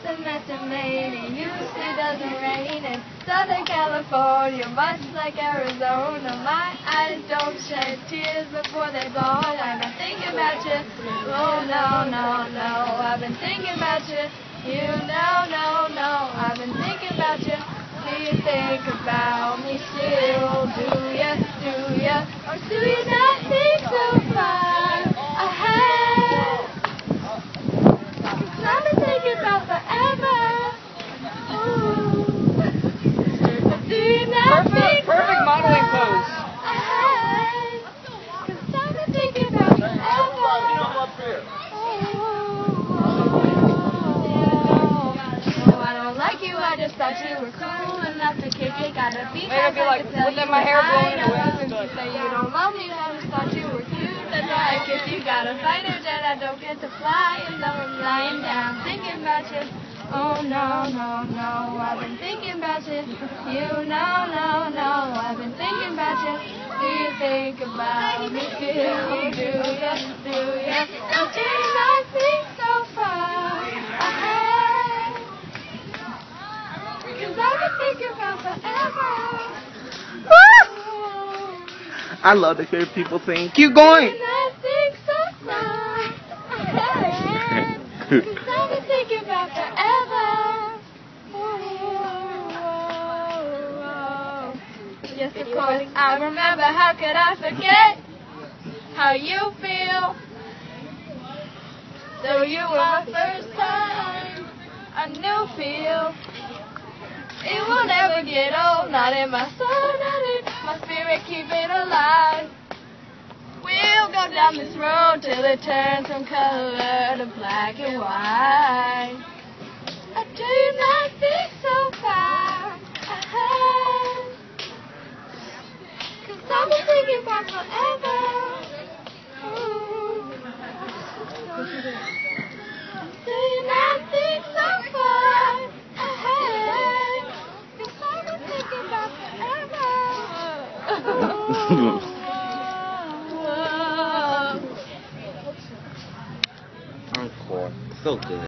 something that you made. It usually doesn't rain in Southern California, much like Arizona. My eyes don't shed tears before they fall. I've been thinking about you. Oh, no, no, no. I've been thinking about you. You know, no, no. I've been thinking about you. Do you think about me still? Do ya? Do ya? Or do you not think so far ahead? 'Cause I've been thinking about forever. Ooh. Do you not think Perfect modeling pose. ahead? 'Cause I've been thinking about forever. I just thought you were cool enough to kick it. Gotta be They're gonna be like, within my hair blowing in the wind. You say you don't love me, I just thought you were cute enough. If you got a fighter jet, I don't get to fly. And though I'm lying down thinking about you. Oh no, no, no, I've been thinking about you. You know, no, no, I've been thinking about you. Do you think about me still? Do ya? Do ya? Or do you not think so far ahead? 'Cause I've been thinking about forever. I love to hear people sing. Keep going. And I think so far ahead. 'Cause I've been thinking about forever. Yes, of course, I remember. How could I forget how you feel? Though you were my first time, a new feel. It will never get old, not in my soul, not in my spirit, keep it alive. We'll go down this road till it turns from color to black and white. Do you not think so far ahead? 'Cause I've been thinking about forever. Ooh. Do you not think so far ahead? 'Cause I've been thinking about forever. Encore. So good.